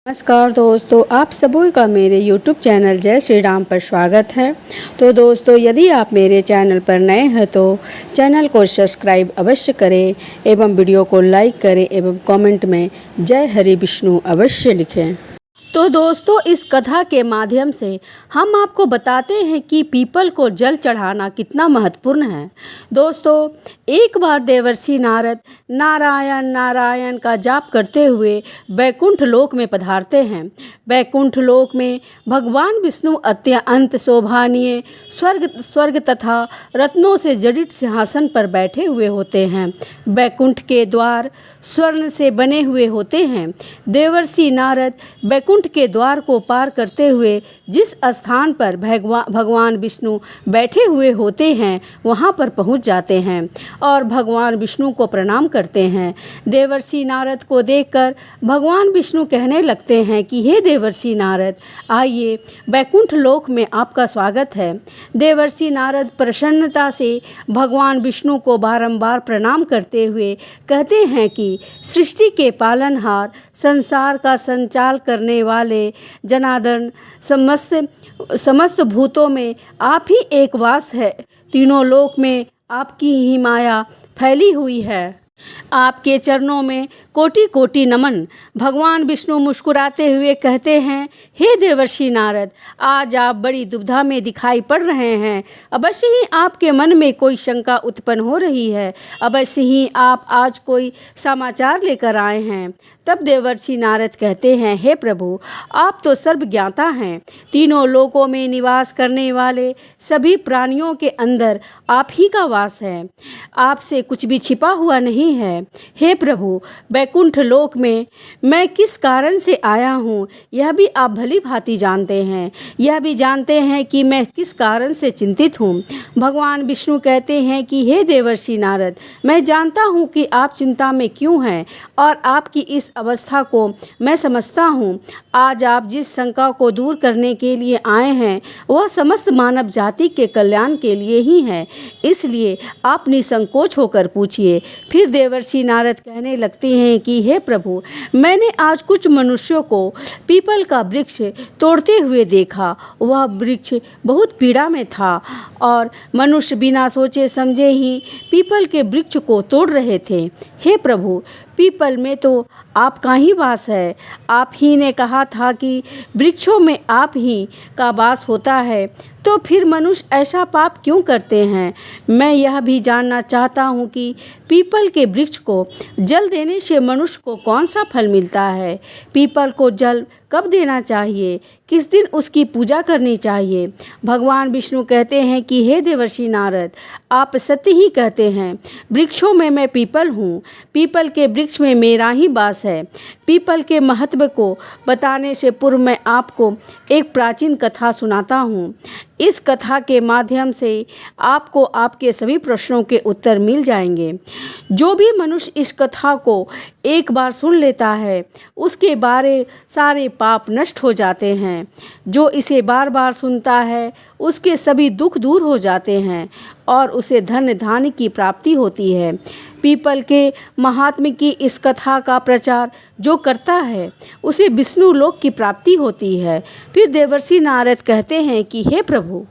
नमस्कार दोस्तों, आप सभी का मेरे YouTube चैनल जय श्री राम पर स्वागत है। तो दोस्तों, यदि आप मेरे चैनल पर नए हैं तो चैनल को सब्सक्राइब अवश्य करें एवं वीडियो को लाइक करें एवं कमेंट में जय हरि विष्णु अवश्य लिखें। तो दोस्तों, इस कथा के माध्यम से हम आपको बताते हैं कि पीपल को जल चढ़ाना कितना महत्वपूर्ण है। दोस्तों, एक बार देवर्षि नारद नारायण नारायण का जाप करते हुए वैकुंठ लोक में पधारते हैं। वैकुंठ लोक में भगवान विष्णु अत्यंत शोभनीय स्वर्ग तथा रत्नों से जड़ित सिंहासन पर बैठे हुए होते हैं। वैकुंठ के द्वार स्वर्ण से बने हुए होते हैं। देवर्षि नारद वैकुंठ के द्वार को पार करते हुए जिस स्थान पर भगवान विष्णु बैठे हुए होते हैं वहां पर पहुंच जाते हैं और भगवान विष्णु को प्रणाम करते हैं। देवर्षि नारद को देखकर भगवान विष्णु कहने लगते हैं कि हे देवर्षि नारद, आइए, वैकुंठ लोक में आपका स्वागत है। देवर्षि नारद प्रसन्नता से भगवान विष्णु को बारंबार प्रणाम करते हुए कहते हैं कि सृष्टि के पालनहार, संसार का संचाल करने वाले जनार्दन, समस्त भूतों में आप ही एक वास है। तीनों लोक में आपकी ही माया फैली हुई है। आपके चरणों में कोटि कोटि नमन। भगवान विष्णु मुस्कुराते हुए कहते हैं, हे देवर्षि नारद, आज आप बड़ी दुविधा में दिखाई पड़ रहे हैं। अवश्य ही आपके मन में कोई शंका उत्पन्न हो रही है। अवश्य ही आप आज कोई समाचार लेकर आए हैं। तब देवर्षि नारद कहते हैं, हे प्रभु, आप तो सर्वज्ञाता हैं। तीनों लोकों में निवास करने वाले सभी प्राणियों के अंदर आप ही का वास है। आपसे कुछ भी छिपा हुआ नहीं है। हे प्रभु, वैकुंठ लोक में मैं किस कारण से आया हूँ यह भी आप भली भांति जानते हैं। यह भी जानते हैं कि मैं किस कारण से चिंतित हूँ। भगवान विष्णु कहते हैं कि हे देवर्षि नारद, मैं जानता हूँ कि आप चिंता में क्यों हैं और आपकी इस अवस्था को मैं समझता हूँ। आज आप जिस शंका को दूर करने के लिए आए हैं वह समस्त मानव जाति के कल्याण के लिए ही है। इसलिए आप निसंकोच होकर पूछिए। फिर देवर्षि नारद कहने लगते हैं कि हे प्रभु, मैंने आज कुछ मनुष्यों को पीपल का वृक्ष तोड़ते हुए देखा। वह वृक्ष बहुत पीड़ा में था और मनुष्य बिना सोचे समझे ही पीपल के वृक्ष को तोड़ रहे थे। हे प्रभु, पीपल में तो आपका ही वास है। आप ही ने कहा था कि वृक्षों में आप ही का वास होता है, तो फिर मनुष्य ऐसा पाप क्यों करते हैं? मैं यह भी जानना चाहता हूँ कि पीपल के वृक्ष को जल देने से मनुष्य को कौन सा फल मिलता है? पीपल को जल कब देना चाहिए? किस दिन उसकी पूजा करनी चाहिए? भगवान विष्णु कहते हैं कि हे देवर्षि नारद, आप सत्य ही कहते हैं। वृक्षों में मैं पीपल हूँ। पीपल के वृक्ष में मेरा ही वास है। पीपल के महत्व को बताने से पूर्व मैं आपको एक प्राचीन कथा सुनाता हूँ। इस कथा के माध्यम से आपको आपके सभी प्रश्नों के उत्तर मिल जाएंगे। जो भी मनुष्य इस कथा को एक बार सुन लेता है उसके सारे पाप नष्ट हो जाते हैं। जो इसे बार बार सुनता है उसके सभी दुख दूर हो जाते हैं और उसे धन धान्य की प्राप्ति होती है। पीपल के महात्म्य की इस कथा का प्रचार जो करता है उसे विष्णु लोक की प्राप्ति होती है। फिर देवर्षि नारद कहते हैं कि हे प्रभु,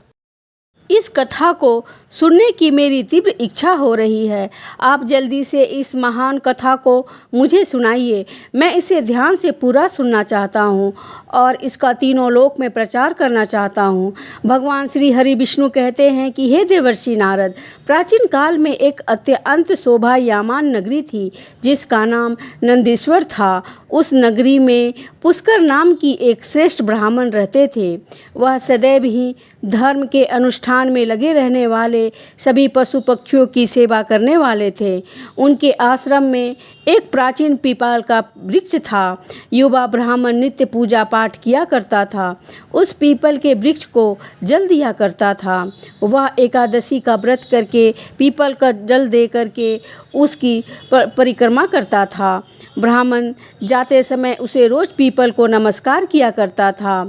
इस कथा को सुनने की मेरी तीव्र इच्छा हो रही है। आप जल्दी से इस महान कथा को मुझे सुनाइए। मैं इसे ध्यान से पूरा सुनना चाहता हूँ और इसका तीनों लोक में प्रचार करना चाहता हूँ। भगवान श्री हरि विष्णु कहते हैं कि हे देवर्षि नारद, प्राचीन काल में एक अत्यंत शोभायमान नगरी थी जिसका नाम नंदीश्वर था। उस नगरी में पुष्कर नाम की एक श्रेष्ठ ब्राह्मण रहते थे। वह सदैव ही धर्म के अनुष्ठान में लगे रहने वाले सभी पशु पक्षियों की सेवा करने वाले थे। उनके आश्रम में एक प्राचीन पीपल का वृक्ष था। युवा ब्राह्मण नित्य पूजा पाठ किया करता था। उस पीपल के वृक्ष को जल दिया करता था। वह एकादशी का व्रत करके पीपल का जल दे करके उसकी परिक्रमा करता था। ब्राह्मण जाते समय उसे रोज पीपल को नमस्कार किया करता था।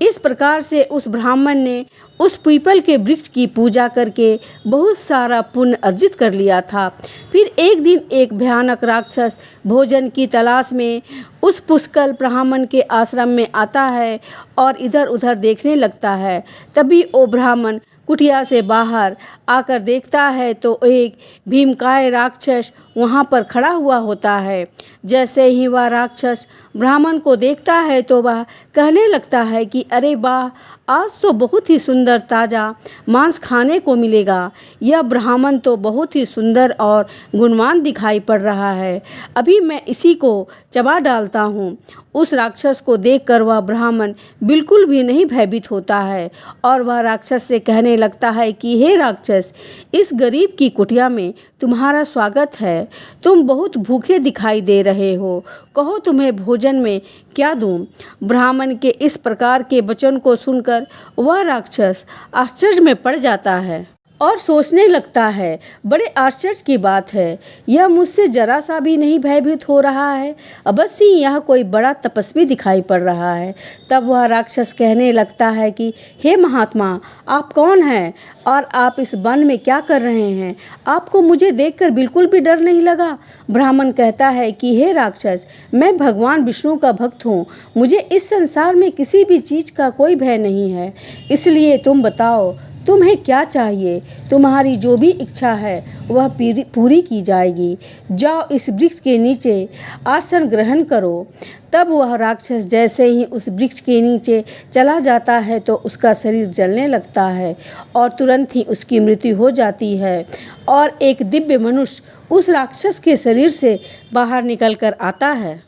इस प्रकार से उस ब्राह्मण ने उस पीपल के वृक्ष की पूजा करके बहुत सारा पुण्य अर्जित कर लिया था। फिर एक दिन एक भयानक राक्षस भोजन की तलाश में उस पुष्कल ब्राह्मण के आश्रम में आता है और इधर उधर देखने लगता है। तभी वो ब्राह्मण कुटिया से बाहर आकर देखता है तो एक भीमकाय राक्षस वहाँ पर खड़ा हुआ होता है। जैसे ही वह राक्षस ब्राह्मण को देखता है तो वह कहने लगता है कि अरे वाह, आज तो बहुत ही सुंदर ताज़ा मांस खाने को मिलेगा। यह ब्राह्मण तो बहुत ही सुंदर और गुणवान दिखाई पड़ रहा है, अभी मैं इसी को चबा डालता हूँ। उस राक्षस को देखकर वह ब्राह्मण बिल्कुल भी नहीं भयभीत होता है और वह राक्षस से कहने लगता है कि हे राक्षस, इस गरीब की कुटिया में तुम्हारा स्वागत है। तुम बहुत भूखे दिखाई दे रहे हो, कहो तुम्हें भोजन में क्या दूं? ब्राह्मण के इस प्रकार के वचन को सुनकर वह राक्षस आश्चर्य में पड़ जाता है और सोचने लगता है, बड़े आश्चर्य की बात है, यह मुझसे जरा सा भी नहीं भयभीत हो रहा है, अवश्य यह कोई बड़ा तपस्वी दिखाई पड़ रहा है। तब वह राक्षस कहने लगता है कि हे महात्मा, आप कौन हैं और आप इस वन में क्या कर रहे हैं? आपको मुझे देखकर बिल्कुल भी डर नहीं लगा? ब्राह्मण कहता है कि हे राक्षस, मैं भगवान विष्णु का भक्त हूँ, मुझे इस संसार में किसी भी चीज़ का कोई भय नहीं है। इसलिए तुम बताओ, तुम्हें क्या चाहिए? तुम्हारी जो भी इच्छा है वह पूरी की जाएगी। जाओ इस वृक्ष के नीचे आसन ग्रहण करो। तब वह राक्षस जैसे ही उस वृक्ष के नीचे चला जाता है तो उसका शरीर जलने लगता है और तुरंत ही उसकी मृत्यु हो जाती है और एक दिव्य मनुष्य उस राक्षस के शरीर से बाहर निकलकर आता है।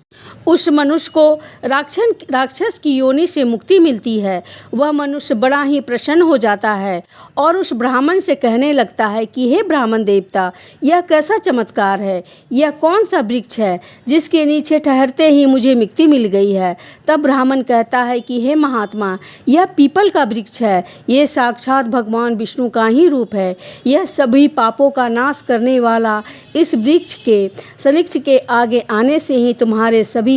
उस मनुष्य को राक्षस की योनि से मुक्ति मिलती है। वह मनुष्य बड़ा ही प्रसन्न हो जाता है और उस ब्राह्मण से कहने लगता है कि हे ब्राह्मण देवता, यह कैसा चमत्कार है? यह कौन सा वृक्ष है जिसके नीचे ठहरते ही मुझे मुक्ति मिल गई है? तब ब्राह्मण कहता है कि हे महात्मा, यह पीपल का वृक्ष है, ये साक्षात भगवान विष्णु का ही रूप है। यह सभी पापों का नाश करने वाला इस वृक्ष के आगे आने से ही तुम्हारे सभी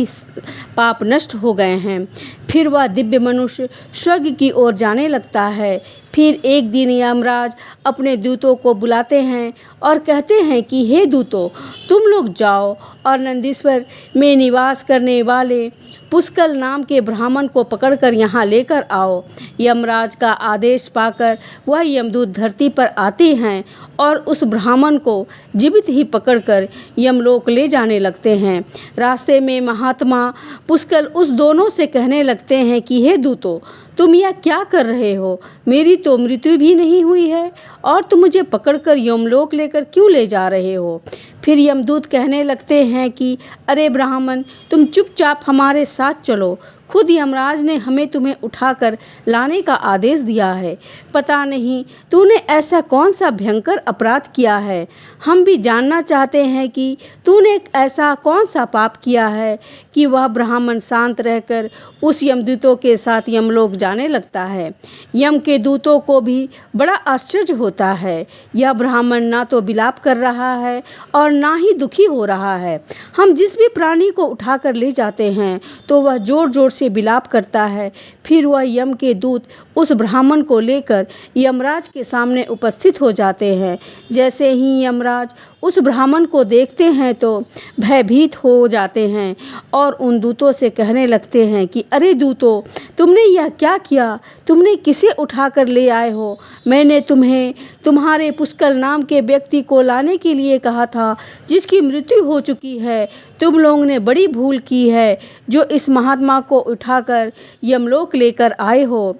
पाप नष्ट हो गए हैं। फिर वह दिव्य मनुष्य स्वर्ग की ओर जाने लगता है। फिर एक दिन यमराज अपने दूतों को बुलाते हैं और कहते हैं कि हे दूतों, तुम लोग जाओ और नंदीश्वर में निवास करने वाले पुष्कल नाम के ब्राह्मण को पकड़कर यहाँ लेकर आओ। यमराज का आदेश पाकर वह यमदूत धरती पर आते हैं और उस ब्राह्मण को जीवित ही पकड़कर यमलोक ले जाने लगते हैं। रास्ते में महात्मा पुष्कल उस दोनों से कहने लगते हैं कि हे दूतों, तुम यह क्या कर रहे हो? मेरी तो मृत्यु भी नहीं हुई है और तुम मुझे पकड़कर यमलोक लेकर क्यों ले जा रहे हो? फिर यमदूत कहने लगते हैं कि अरे ब्राह्मण, तुम चुपचाप हमारे साथ चलो, खुद यमराज ने हमें तुम्हें उठाकर लाने का आदेश दिया है। पता नहीं तूने ऐसा कौन सा भयंकर अपराध किया है। हम भी जानना चाहते हैं कि तूने ऐसा कौन सा पाप किया है कि वह ब्राह्मण शांत रहकर उस यमदूतों के साथ यमलोक जाने लगता है। यम के दूतों को भी बड़ा आश्चर्य होता है। यह ब्राह्मण ना तो विलाप कर रहा है और ना ही दुखी हो रहा है। हम जिस भी प्राणी को उठाकर ले जाते हैं तो वह जोर जोर से विलाप करता है। फिर वह यम के दूत उस ब्राह्मण को लेकर यमराज के सामने उपस्थित हो जाते हैं। जैसे ही यमराज उस ब्राह्मण को देखते हैं तो भयभीत हो जाते हैं और उन दूतों से कहने लगते हैं कि अरे दूतों, तुमने यह क्या किया? तुमने किसे उठाकर ले आए हो? मैंने तुम्हें तुम्हारे पुष्कल नाम के व्यक्ति को लाने के लिए कहा था जिसकी मृत्यु हो चुकी है। तुम लोगों ने बड़ी भूल की है जो इस महात्मा को उठाकर यमलोक लेकर आए हो।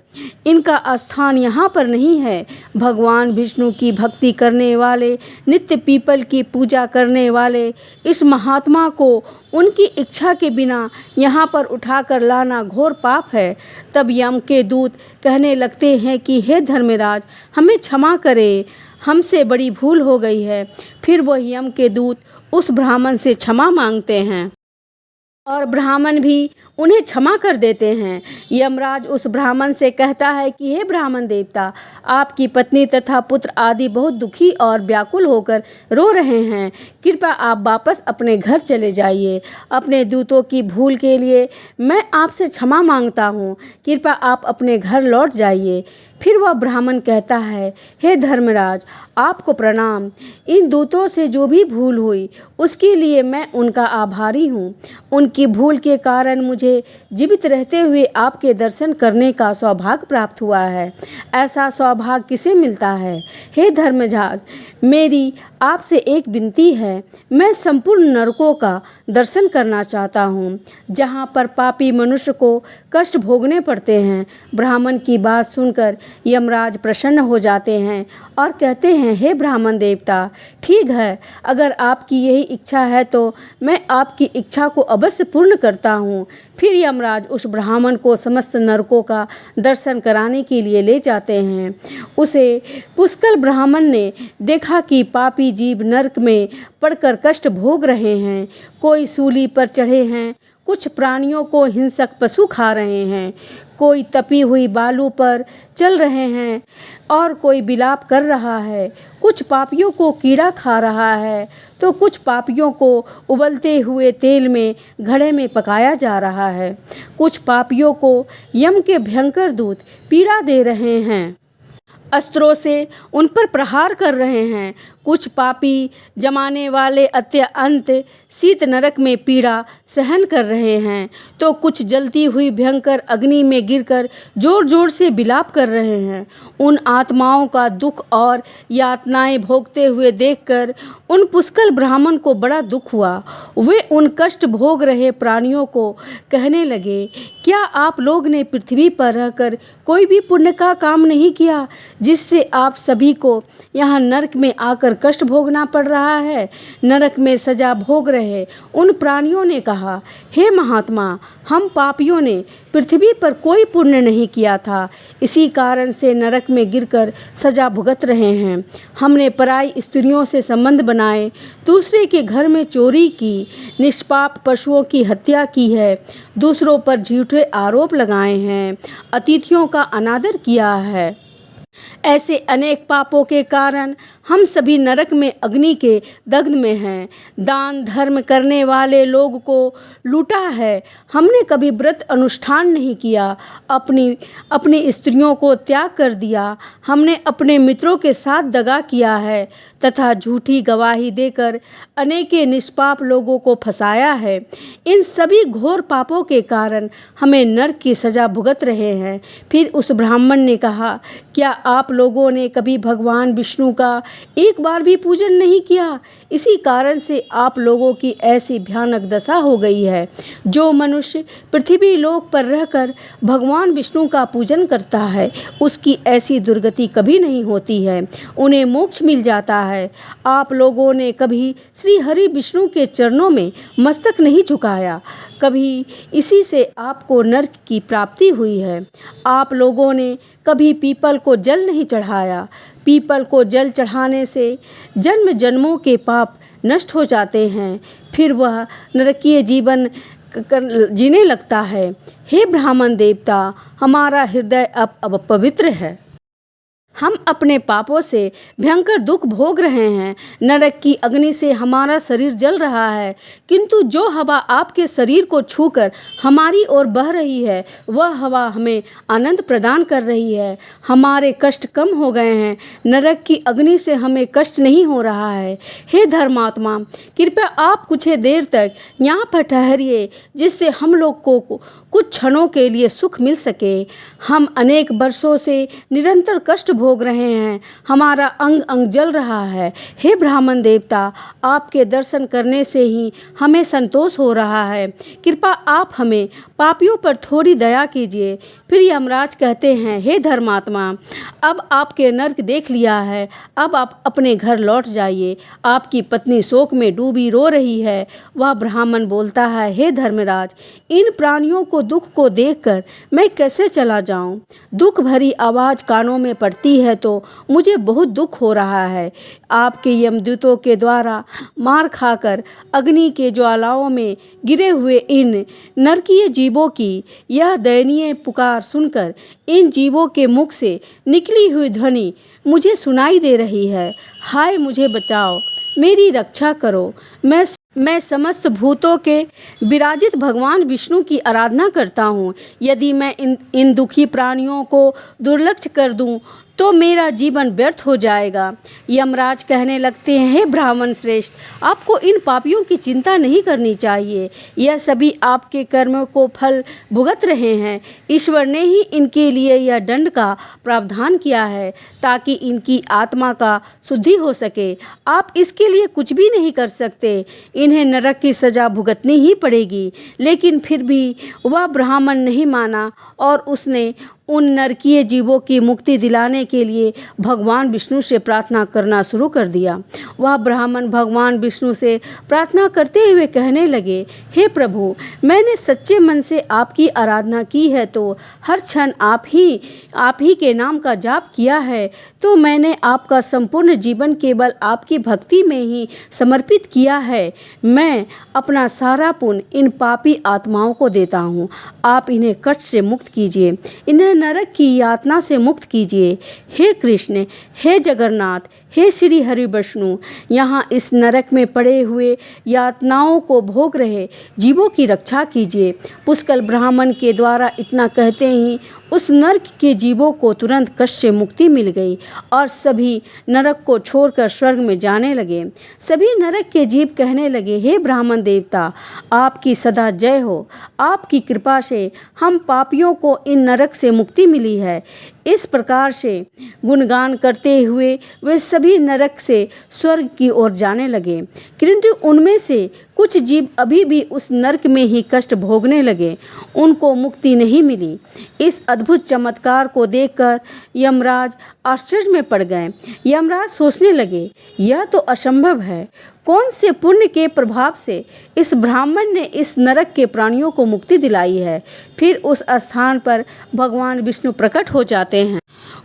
इनका स्थान यहाँ पर नहीं है। भगवान विष्णु की भक्ति करने वाले, नित्य पीपल की पूजा करने वाले इस महात्मा को उनकी इच्छा के बिना यहाँ पर उठाकर लाना घोर पाप है। तब यम के दूत कहने लगते हैं कि हे धर्मराज, हमें क्षमा करें, हमसे बड़ी भूल हो गई है। फिर वह यम के दूत उस ब्राह्मण से क्षमा मांगते हैं और ब्राह्मण भी उन्हें क्षमा कर देते हैं। यमराज उस ब्राह्मण से कहता है कि हे ब्राह्मण देवता, आपकी पत्नी तथा पुत्र आदि बहुत दुखी और व्याकुल होकर रो रहे हैं। कृपया आप वापस अपने घर चले जाइए। अपने दूतों की भूल के लिए मैं आपसे क्षमा मांगता हूँ। कृपया आप अपने घर लौट जाइए। फिर वह ब्राह्मण कहता है, हे धर्मराज, आपको प्रणाम। इन दूतों से जो भी भूल हुई उसके लिए मैं उनका आभारी हूँ। उनकी भूल के कारण मुझे जीवित रहते हुए आपके दर्शन करने का सौभाग्य प्राप्त हुआ है। ऐसा सौभाग्य किसे मिलता है? हे धर्मराज, मेरी आपसे एक विनती है। मैं संपूर्ण नरकों का दर्शन करना चाहता हूँ, जहाँ पर पापी मनुष्य को कष्ट भोगने पड़ते हैं। ब्राह्मण की बात सुनकर यमराज प्रसन्न हो जाते हैं और कहते हैं, हे ब्राह्मण देवता, ठीक है, अगर आपकी यही इच्छा है तो मैं आपकी इच्छा को अवश्य पूर्ण करता हूँ। फिर यमराज उस ब्राह्मण को समस्त नरकों का दर्शन कराने के लिए ले जाते हैं। उसे पुष्कल ब्राह्मण ने देखा कि पापी जीव नरक में पड़कर कष्ट भोग रहे हैं। कोई सूली पर चढ़े हैं, कुछ प्राणियों को हिंसक पशु खा रहे हैं, कोई तपी हुई बालू पर चल रहे हैं और कोई विलाप कर रहा है। कुछ पापियों को कीड़ा खा रहा है तो कुछ पापियों को उबलते हुए तेल में घड़े में पकाया जा रहा है। कुछ पापियों को यम के भयंकर दूत पीड़ा दे रहे हैं, अस्त्रों से उन पर प्रहार कर रहे हैं। कुछ पापी जमाने वाले अत्यंत शीत नरक में पीड़ा सहन कर रहे हैं तो कुछ जलती हुई भयंकर अग्नि में गिरकर जोर जोर से विलाप कर रहे हैं। उन आत्माओं का दुख और यातनाएं भोगते हुए देखकर उन पुष्कल ब्राह्मण को बड़ा दुख हुआ। वे उन कष्ट भोग रहे प्राणियों को कहने लगे, क्या आप लोग ने पृथ्वी पर रहकर कोई भी पुण्य का काम नहीं किया जिससे आप सभी को यहाँ नरक में आकर कष्ट भोगना पड़ रहा है? नरक में सजा भोग रहे उन प्राणियों ने कहा, हे महात्मा, हम पापियों ने पृथ्वी पर कोई पुण्य नहीं किया था, इसी कारण से नरक में गिरकर सजा भुगत रहे हैं। हमने पराई स्त्रियों से संबंध बनाए, दूसरे के घर में चोरी की, निष्पाप पशुओं की हत्या की है, दूसरों पर झूठे आरोप लगाए हैं, अतिथियों का अनादर किया है। ऐसे अनेक पापों के कारण हम सभी नरक में अग्नि के दग्ध में हैं। दान धर्म करने वाले लोग को लूटा है। हमने कभी व्रत अनुष्ठान नहीं किया, अपनी स्त्रियों को त्याग कर दिया। हमने अपने मित्रों के साथ दगा किया है तथा झूठी गवाही देकर अनेके निष्पाप लोगों को फंसाया है। इन सभी घोर पापों के कारण हमें नरक की सजा भुगत रहे हैं। फिर उस ब्राह्मण ने कहा, क्या आप लोगों ने कभी भगवान विष्णु का एक बार भी पूजन नहीं किया? इसी कारण से आप लोगों की ऐसी भयानक दशा हो गई है। जो मनुष्य पृथ्वी लोक पर रहकर भगवान विष्णु का पूजन करता है उसकी ऐसी दुर्गति कभी नहीं होती है, उन्हें मोक्ष मिल जाता है। आप लोगों ने कभी श्री हरि विष्णु के चरणों में मस्तक नहीं झुकाया, कभी इसी से आपको नरक की प्राप्ति हुई है। आप लोगों ने कभी पीपल को जल नहीं चढ़ाया। पीपल को जल चढ़ाने से जन्म जन्मों के पाप नष्ट हो जाते हैं, फिर वह नरकीय जीवन जीने लगता है। हे ब्राह्मण देवता, हमारा हृदय अब पवित्र है। हम अपने पापों से भयंकर दुख भोग रहे हैं। नरक की अग्नि से हमारा शरीर जल रहा है, किंतु जो हवा आपके शरीर को छूकर हमारी ओर बह रही है वह हवा हमें आनंद प्रदान कर रही है। हमारे कष्ट कम हो गए हैं, नरक की अग्नि से हमें कष्ट नहीं हो रहा है। हे धर्मात्मा, कृपया आप कुछ देर तक यहाँ पर ठहरिए जिससे हम लोग को कुछ क्षणों के लिए सुख मिल सके। हम अनेक वर्षों से निरंतर कष्ट भोग रहे हैं, हमारा अंग अंग जल रहा है। हे ब्राह्मण देवता, आपके दर्शन करने से ही हमें संतोष हो रहा है। कृपया आप हमें पापियों पर थोड़ी दया कीजिए। फिर यमराज कहते हैं, हे धर्मात्मा, अब आपके नरक देख लिया है, अब आप अपने घर लौट जाइए। आपकी पत्नी शोक में डूबी रो रही है। वह ब्राह्मण बोलता है, हे धर्मराज, इन प्राणियों को दुख को देखकर मैं कैसे चला जाऊं? दुख भरी आवाज़ कानों में पड़ती आती है तो मुझे बहुत दुख हो रहा है। आपके यमदूतों के द्वारा मार खाकर अग्नि के ज्वालाओं में गिरे हुए इन नरकीय जीवों की यह दयनीय पुकार सुनकर इन जीवों के मुख से निकली हुई ध्वनि मुझे सुनाई दे रही है। हाय, मुझे बचाओ, मेरी रक्षा करो। मैं समस्त भूतों के विराजित भगवान विष्णु की आराधना करता हूँ। यदि मैं इन दुखी प्राणियों को दुर्लक्ष्य कर दूँ तो मेरा जीवन व्यर्थ हो जाएगा। यमराज कहने लगते हैं, हे ब्राह्मण श्रेष्ठ, आपको इन पापियों की चिंता नहीं करनी चाहिए। यह सभी आपके कर्मों को फल भुगत रहे हैं। ईश्वर ने ही इनके लिए यह दंड का प्रावधान किया है ताकि इनकी आत्मा का शुद्धि हो सके। आप इसके लिए कुछ भी नहीं कर सकते। इन्हें नरक की सज़ा भुगतनी ही पड़ेगी। लेकिन फिर भी वह ब्राह्मण नहीं माना और उसने उन नरकीय जीवों की मुक्ति दिलाने के लिए भगवान विष्णु से प्रार्थना करना शुरू कर दिया। वह ब्राह्मण भगवान विष्णु से प्रार्थना करते हुए कहने लगे, हे प्रभु, मैंने सच्चे मन से आपकी आराधना की है तो हर क्षण आप ही के नाम का जाप किया है तो मैंने आपका संपूर्ण जीवन केवल आपकी भक्ति में ही समर्पित किया है। मैं अपना सारा पुण्य इन पापी आत्माओं को देता हूँ। आप इन्हें कष्ट से मुक्त कीजिए, इन्हें नरक की यातना से मुक्त कीजिए। हे कृष्ण, हे जगन्नाथ, हे श्री हरि विष्णु, यहाँ इस नरक में पड़े हुए यातनाओं को भोग रहे जीवों की रक्षा कीजिए। पुष्कल ब्राह्मण के द्वारा इतना कहते ही उस नरक के जीवों को तुरंत कष्ट से मुक्ति मिल गई और सभी नरक को छोड़कर स्वर्ग में जाने लगे। सभी नरक के जीव कहने लगे, हे ब्राह्मण देवता, आपकी सदा जय हो। आपकी कृपा से हम पापियों को इन नरक से मुक्ति मिली है। इस प्रकार से गुणगान करते हुए वे सभी नरक से स्वर्ग की ओर जाने लगे, किंतु उनमें से कुछ जीव अभी भी उस नरक में ही कष्ट भोगने लगे। उनको मुक्ति नहीं मिली। इस अद्भुत चमत्कार को देखकर यमराज आश्चर्य में पड़ गए। यमराज सोचने लगे, यह तो असंभव है। कौन से पुण्य के प्रभाव से इस ब्राह्मण ने इस नरक के प्राणियों को मुक्ति दिलाई है। फिर उस स्थान पर भगवान विष्णु प्रकट हो जाते हैं।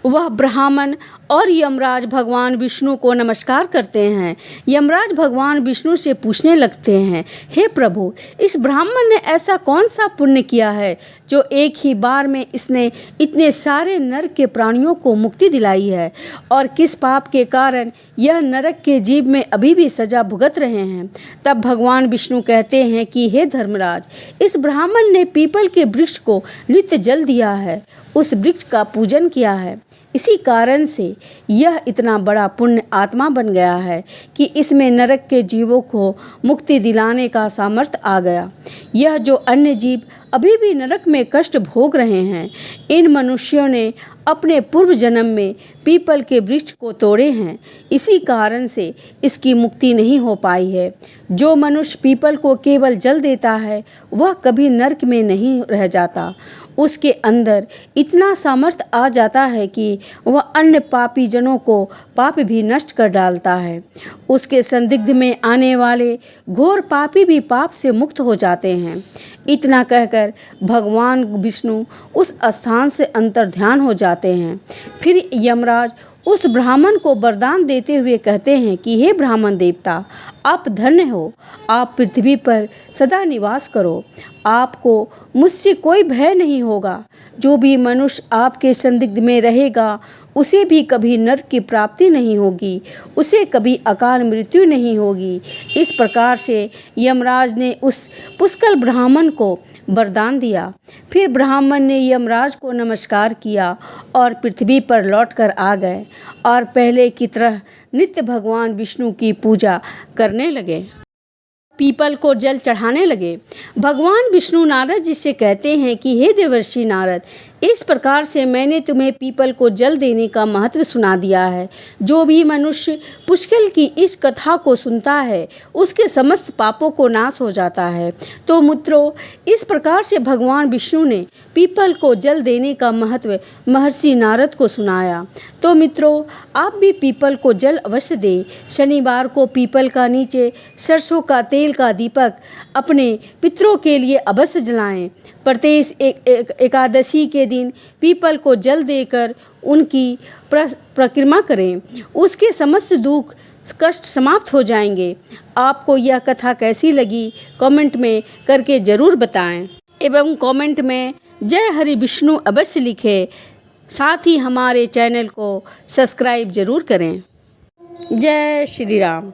वह ब्राह्मण और यमराज भगवान विष्णु को नमस्कार करते हैं। यमराज भगवान विष्णु से पूछने लगते हैं, हे प्रभु, इस ब्राह्मण ने ऐसा कौन सा पुण्य किया है जो एक ही बार में इसने इतने सारे नरक के प्राणियों को मुक्ति दिलाई है, और किस पाप के कारण यह नरक के जीव में अभी भी सजा भुगत रहे हैं। तब भगवान विष्णु कहते हैं कि हे धर्मराज, इस ब्राह्मण ने पीपल के वृक्ष को नित्य जल दिया है, उस वृक्ष का पूजन किया है। इसी कारण से यह इतना बड़ा पुण्य आत्मा बन गया है कि इसमें नरक के जीवों को मुक्ति दिलाने का सामर्थ्य आ गया। यह जो अन्य जीव अभी भी नरक में कष्ट भोग रहे हैं, इन मनुष्यों ने अपने पूर्व जन्म में पीपल के वृक्ष को तोड़े हैं। इसी कारण से इसकी मुक्ति नहीं हो पाई है। जो मनुष्य पीपल को केवल जल देता है वह कभी नरक में नहीं रह जाता। उसके अंदर इतना सामर्थ्य आ जाता है कि वह अन्य पापी जनों को पाप भी नष्ट कर डालता है। उसके संदिग्ध में आने वाले घोर पापी भी पाप से मुक्त हो जाते हैं। इतना कहकर भगवान विष्णु उस स्थान से अंतर्ध्यान हो जाते हैं। फिर यमराज उस ब्राह्मण को वरदान देते हुए कहते हैं कि हे ब्राह्मण देवता, आप धन्य हो। आप पृथ्वी पर सदा निवास करो। आपको मुझसे कोई भय नहीं होगा। जो भी मनुष्य आपके संदिग्ध में रहेगा उसे भी कभी नरक की प्राप्ति नहीं होगी, उसे कभी अकाल मृत्यु नहीं होगी। इस प्रकार से यमराज ने उस पुष्कल ब्राह्मण को वरदान दिया। फिर ब्राह्मण ने यमराज को नमस्कार किया और पृथ्वी पर लौटकर आ गए और पहले की तरह नित्य भगवान विष्णु की पूजा करने लगे, पीपल को जल चढ़ाने लगे। भगवान विष्णु नारद जी से कहते हैं कि हे देवर्षि नारद, इस प्रकार से मैंने तुम्हें पीपल को जल देने का महत्व सुना दिया है। जो भी मनुष्य पुष्कल की इस कथा को सुनता है उसके समस्त पापों को नाश हो जाता है। तो मित्रों, इस प्रकार से भगवान विष्णु ने पीपल को जल देने का महत्व महर्षि नारद को सुनाया। तो मित्रों, आप भी पीपल को जल अवश्य दें। शनिवार को पीपल का नीचे सरसों का तेल का दीपक अपने पितरों के लिए अवश्य जलाएं। प्रत्येक एकादशी के दिन पीपल को जल देकर उनकी परिक्रमा करें, उसके समस्त दुख कष्ट समाप्त हो जाएंगे। आपको यह कथा कैसी लगी कमेंट में करके ज़रूर बताएं एवं कमेंट में जय हरि विष्णु अवश्य लिखें। साथ ही हमारे चैनल को सब्सक्राइब ज़रूर करें। जय श्री राम।